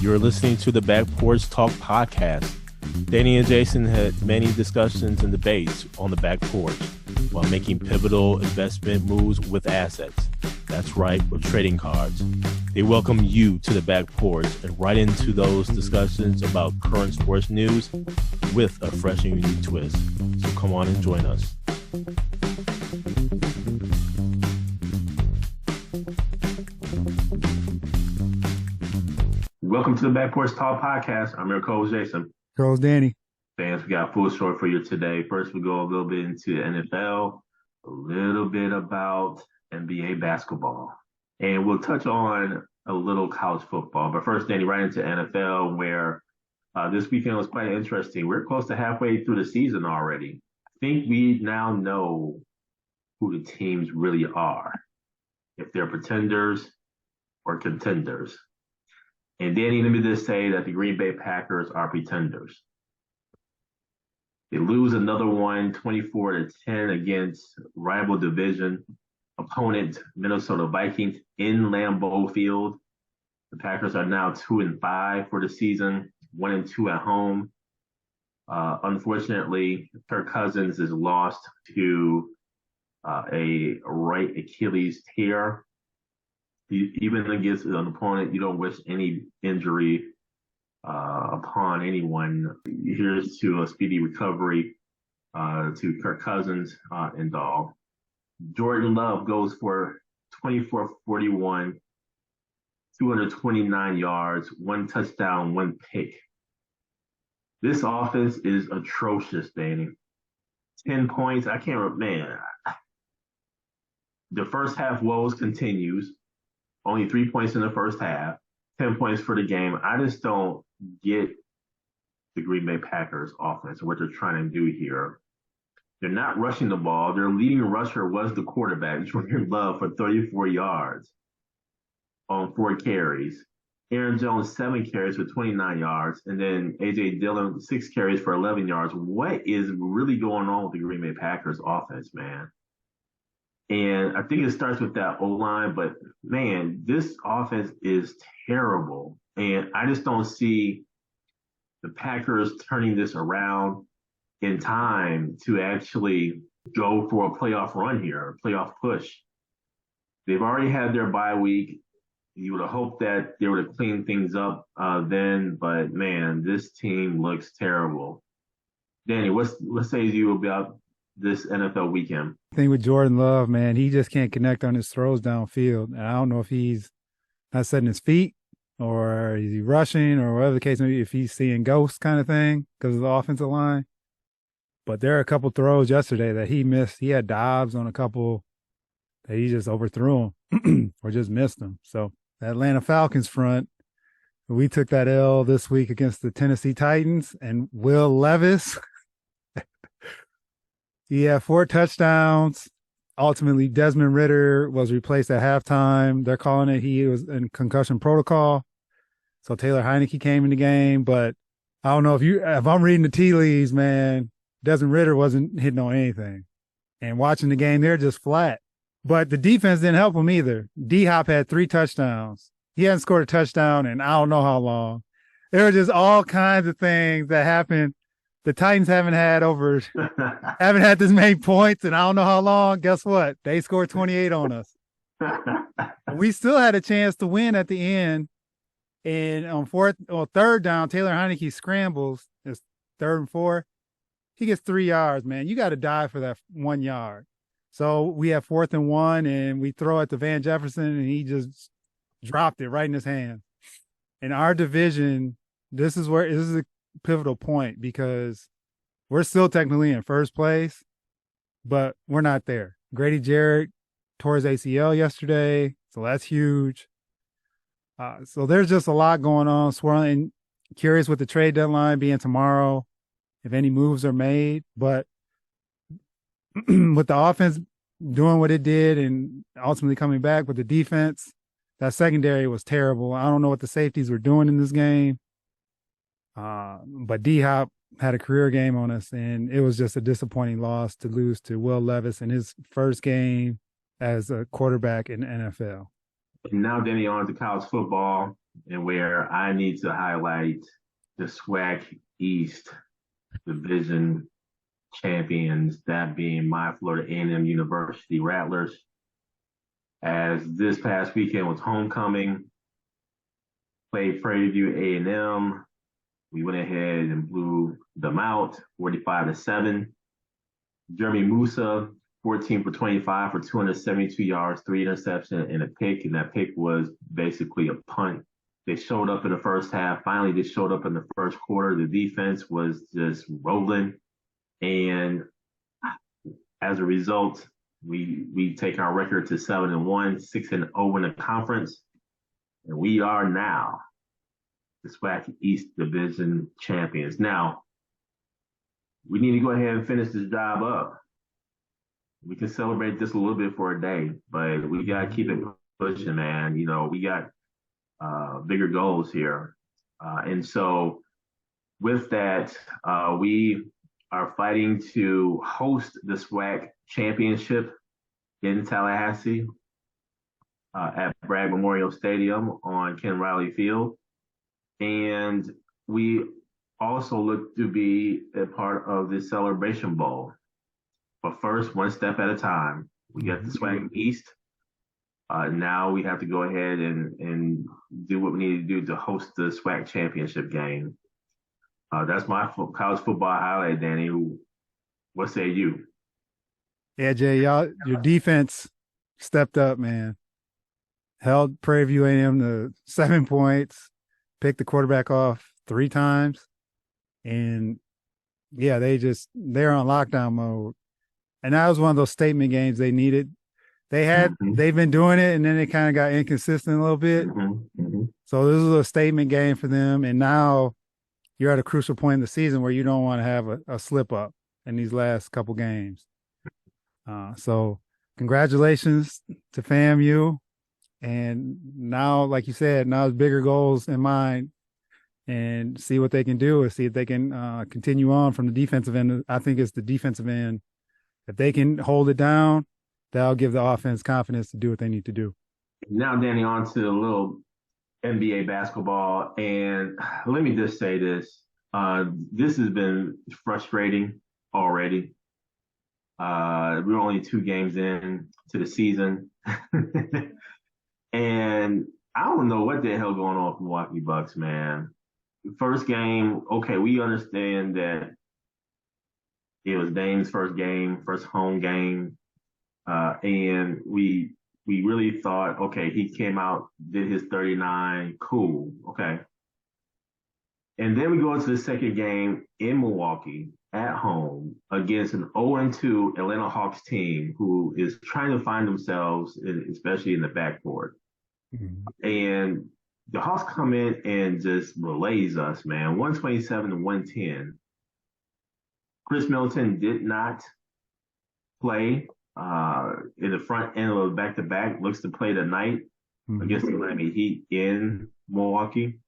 You're listening to the Back Porch Talk podcast. Danny and Jason had many discussions and debates on the back porch while making pivotal investment moves with assets. That's right, with trading cards. They welcome you to the back porch and right into those discussions about current sports news with a fresh and unique twist. So come on and join us. Welcome to the Back Porch Talk podcast. I'm your co-host, Jason. Co-host, Danny. Fans, we got a full story for you today. First, we go a little bit into the NFL, a little bit about NBA basketball, and we'll touch on a little college football. But first, Danny, right into NFL, where this weekend was quite interesting. We're close to halfway through the season already. I think we now know who the teams really are, if they're pretenders or contenders. And Danny, let me just say that the Green Bay Packers are pretenders. They lose another one, 24-10 against rival division opponent Minnesota Vikings in Lambeau Field. The Packers are now 2-5 for the season, 1-2 at home. Unfortunately, Kirk Cousins is lost to a right Achilles tear. Even against an opponent, you don't wish any injury upon anyone. Here's to a speedy recovery to Kirk Cousins and all. Jordan Love goes for 24-41, 229 yards, 1 touchdown, 1 pick. This offense is atrocious, Danny. 10 points. I can't remember, man. The first half woes continues. Only 3 points in the first half, 10 points for the game. I just don't get the Green Bay Packers offense and what they're trying to do here. They're not rushing the ball. Their leading rusher was the quarterback, Jordan Love, for 34 yards on 4 carries. Aaron Jones, 7 carries for 29 yards. And then A.J. Dillon, 6 carries for 11 yards. What is really going on with the Green Bay Packers offense, man? And I think it starts with that O-line, but man, this offense is terrible. And I just don't see the Packers turning this around in time to actually go for a playoff run here, a playoff push. They've already had their bye week. You would have hoped that they would have cleaned things up then, but man, this team looks terrible. Danny, what says you about this NFL weekend? Thing with Jordan Love, man, he just can't connect on his throws downfield. And I don't know if he's not setting his feet or is he rushing or whatever the case may be, if he's seeing ghosts kind of thing because of the offensive line. But there are a couple throws yesterday that he missed. He had dives on a couple that he just overthrew them or just missed them. So the Atlanta Falcons front, we took that L this week against the Tennessee Titans, and Will Levis, he had 4 touchdowns. Ultimately, Desmond Ridder was replaced at halftime. They're calling it he was in concussion protocol. So Taylor Heineke came in the game. But I don't know if I'm reading the tea leaves, man, Desmond Ridder wasn't hitting on anything. And watching the game, they're just flat. But the defense didn't help him either. D-Hop had 3 touchdowns. He hadn't scored a touchdown in I don't know how long. There were just all kinds of things that happened. The Titans haven't had this many points in I don't know how long. Guess what? They scored 28 on us. We still had a chance to win at the end. And on third down, Taylor Heineke scrambles. It's 3rd and 4. He gets 3 yards, man. You got to die for that 1 yard. So we have 4th and 1, and we throw it to Van Jefferson, and he just dropped it right in his hand. In our division, this is a pivotal point because we're still technically in first place, but we're not there. Grady Jarrett tore his ACL yesterday, so that's huge. So there's just a lot going on, swirling. Curious with the trade deadline being tomorrow, if any moves are made. But with the offense doing what it did and ultimately coming back with the defense, that secondary was terrible. I don't know what the safeties were doing in this game. But D-Hop had a career game on us, and it was just a disappointing loss to lose to Will Levis in his first game as a quarterback in the NFL. And now, Danny, on to college football. and where I need to highlight the SWAC East Division champions, that being my Florida A&M University Rattlers. As this past weekend was homecoming, played Prairie View A&M. We went ahead and blew them out, 45-7. Jeremy Musa, 14 for 25 for 272 yards, 3 interceptions, and a pick. And that pick was basically a punt. They showed up in the first half. Finally, they showed up in the first quarter. The defense was just rolling. And as a result, we take our record to 7-1, 6-0 in the conference. And we are now the SWAC East Division champions. Now, we need to go ahead and finish this job up. We can celebrate this a little bit for a day, but we got to keep it pushing, man. You know, we got bigger goals here. And so with that, we are fighting to host the SWAC championship in Tallahassee at Bragg Memorial Stadium on Ken Riley Field. And we also look to be a part of the Celebration Bowl. But first, one step at a time. We got the SWAC East. Now we have to go ahead and do what we need to do to host the SWAC championship game. That's my college football highlight, Danny. What say you? Yeah, Jay, your defense stepped up, man. Held Prairie View A&M to 7 points, picked the quarterback off 3 times, and yeah, they're on lockdown mode. And that was one of those statement games they needed. They've been doing it, and then they kind of got inconsistent a little bit. So this is a statement game for them, and now you're at a crucial point in the season where you don't want to have a slip up in these last couple games. So congratulations to FAMU. And now, like you said, now it's bigger goals in mind and see what they can do and see if they can continue on from the defensive end. I think it's the defensive end. If they can hold it down, that'll give the offense confidence to do what they need to do. Now, Danny, on to a little NBA basketball. And let me just say this. This has been frustrating already. We're only 2 games in to the season. And I don't know what the hell going on with Milwaukee Bucks, man. First game, okay, we understand that it was Dame's first home game. And we really thought, okay, he came out, did his 39, cool, okay. And then we go into the second game in Milwaukee at home against an 0-2 Atlanta Hawks team who is trying to find themselves, especially in the backcourt. And the Hawks come in and just relays us, man, 127-110. Chris Middleton did not play in the front end of a back-to-back, looks to play tonight against the Miami Heat in Milwaukee.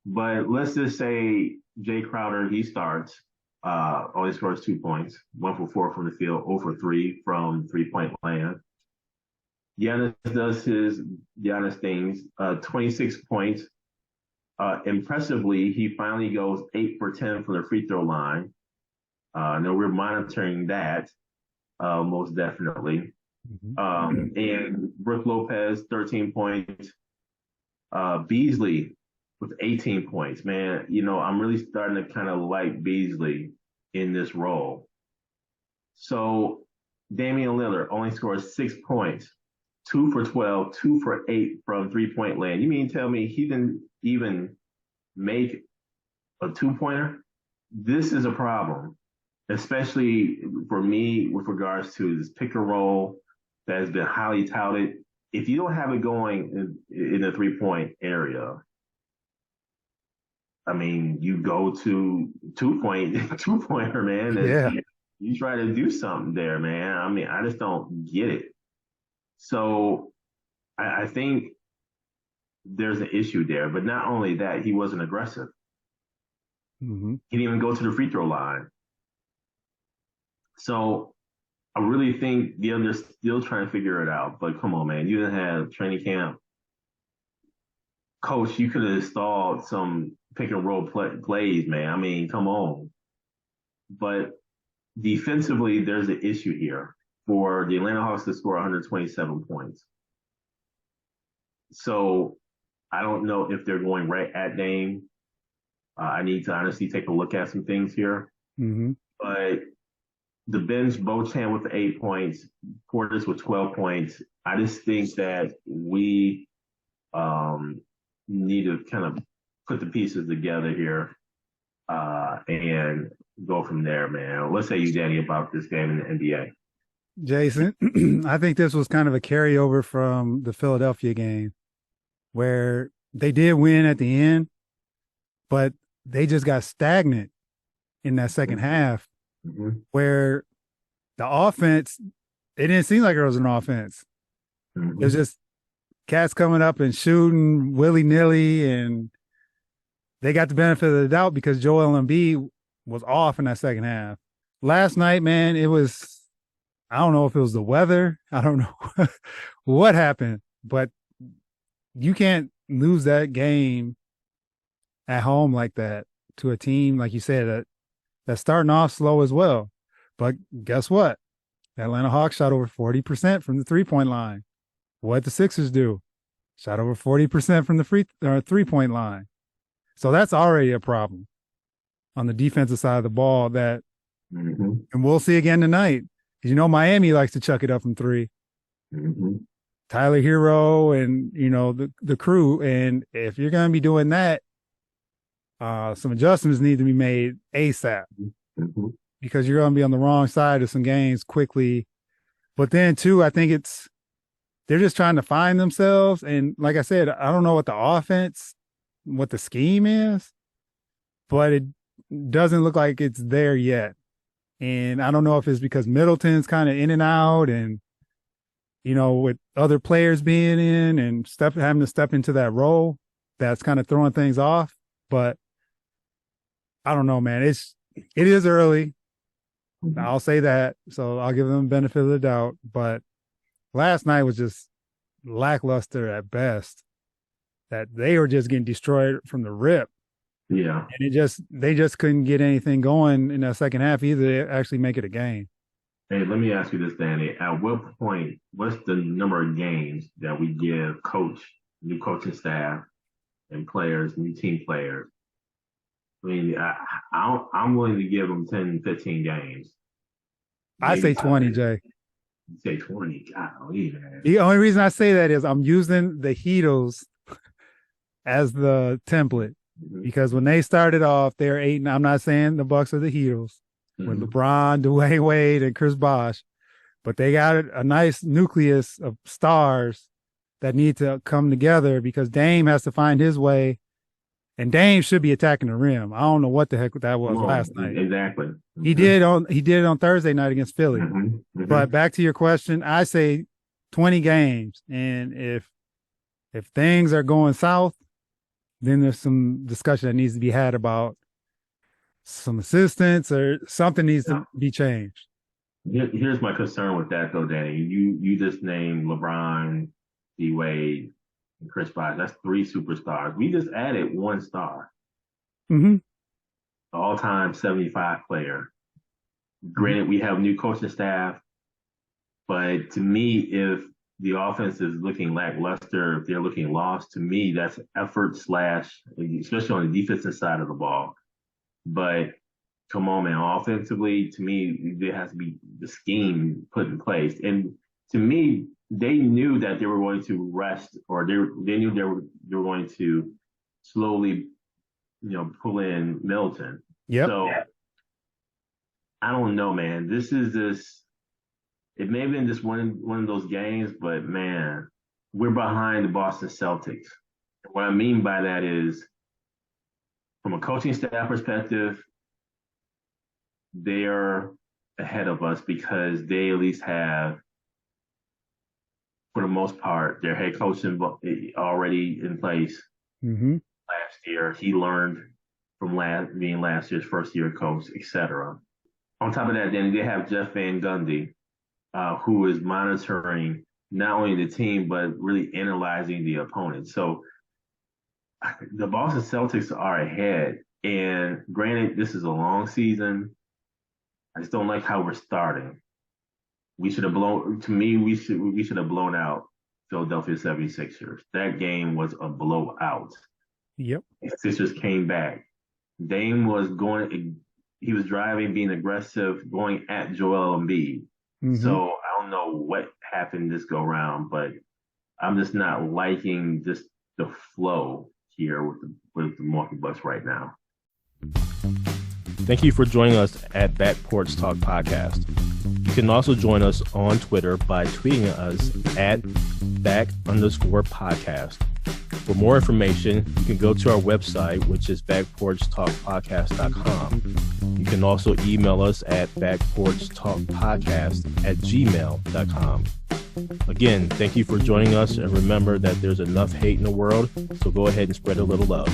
But let's just say Jay Crowder, he starts, only scores 2 points, 1 for 4 from the field, 0 for 3 from three-point land. Giannis does his Giannis things, 26 points. Impressively, he finally goes 8 for 10 from the free throw line. No, we're monitoring that, most definitely. And Brook Lopez, 13 points. Beasley with 18 points. Man, you know, I'm really starting to kind of like Beasley in this role. So Damian Lillard only scores 6 points, 2 for 12, 2 for 8 from three-point land. You mean tell me he didn't even make a 2-pointer? This is a problem, especially for me with regards to this pick and roll that has been highly touted. If you don't have it going in the 3-point area, I mean, you go to 2-pointer, man. Yeah. You try to do something there, man. I mean, I just don't get it. So I think there's an issue there. But not only that, he wasn't aggressive. He didn't even go to the free throw line. So I really think they're still trying to figure it out. But come on, man. You didn't have training camp. Coach, you could have installed some pick and roll plays, man. I mean, come on. But defensively, there's an issue here for the Atlanta Hawks to score 127 points. So I don't know if they're going right at Dame. I need to honestly take a look at some things here. Mm-hmm. But the bench, Bochan with 8 points, Portis with 12 points. I just think that we need to kind of put the pieces together here and go from there, man. Let's say you, Danny, about this game in the NBA. Jason, I think this was kind of a carryover from the Philadelphia game where they did win at the end, but they just got stagnant in that second half where the offense, it didn't seem like it was an offense. It was just cats coming up and shooting willy-nilly, and they got the benefit of the doubt because Joel Embiid was off in that second half. Last night, man, it was, I don't know if it was the weather. I don't know what happened, but you can't lose that game at home like that to a team, like you said, that's starting off slow as well. But guess what? The Atlanta Hawks shot over 40% from the three-point line. What the Sixers do? Shot over 40% from the three-point line. So that's already a problem on the defensive side of the ball that, and we'll see again tonight. You know, Miami likes to chuck it up from three. Tyler Hero and, you know, the crew. And if you're going to be doing that, some adjustments need to be made ASAP because you're going to be on the wrong side of some games quickly. But then, too, I think they're just trying to find themselves. And like I said, I don't know what the offense, what the scheme is, but it doesn't look like it's there yet. And I don't know if it's because Middleton's kind of in and out and, you know, with other players being in and having to step into that role, that's kind of throwing things off. But I don't know, man. It is early. I'll say that. So I'll give them the benefit of the doubt. But last night was just lackluster at best. That they were just getting destroyed from the rip. Yeah. And they just couldn't get anything going in that second half either to actually make it a game. Hey, let me ask you this, Danny. At what point, what's the number of games that we give new coaching staff and players, new team players? I mean, I'm willing to give them 10, 15 games. I say 20, Jay. You say 20. Golly, man. The only reason I say that is I'm using the Heatles as the template because when they started off, they're 8. And I'm not saying the Bucks are the Heatles with LeBron, Dwayne Wade, and Chris Bosh, but they got a nice nucleus of stars that need to come together because Dame has to find his way. And Dame should be attacking the rim. I don't know what the heck that was last night. Exactly. He did it on Thursday night against Philly. But back to your question, I say 20 games. And if things are going south, then there's some discussion that needs to be had about some assistance or something needs to be changed. Here's my concern with that, though, Danny. You just named LeBron, D. Wade, and Chris Bosh. That's 3 superstars. We just added 1 star. The all-time 75 player. Granted, we have new coaching staff, but to me, if the offense is looking lackluster, if they're looking lost, to me, that's effort / especially on the defensive side of the ball. But come on, man, offensively, to me, there has to be the scheme put in place. And to me, they knew that they were going to rest, or they knew they were going to slowly, pull in Middleton. Yep. So I don't know, man. It may have been just one of those games, but man, we're behind the Boston Celtics. What I mean by that is, from a coaching staff perspective, they're ahead of us because they at least have, for the most part, their head coach already in place. Last year, he learned from being last year's first year coach, etc. On top of that, then they have Jeff Van Gundy, who is monitoring not only the team but really analyzing the opponent. So the Boston Celtics are ahead. And granted, this is a long season. I just don't like how we're starting. We should have blown, to me, we should have blown out Philadelphia 76ers. That game was a blowout. Yep. Sixers came back. Dame was he was driving, being aggressive, going at Joel Embiid. So I don't know what happened this go round, but I'm just not liking just the flow here with the Milwaukee Bucks right now. Thank you for joining us at Back Porch Talk Podcast. You can also join us on Twitter by tweeting us at @back_podcast. For more information, you can go to our website, which is backporchtalkpodcast.com. You can also email us at backporchtalkpodcast@gmail.com. Again, thank you for joining us, and remember that there's enough hate in the world, so go ahead and spread a little love.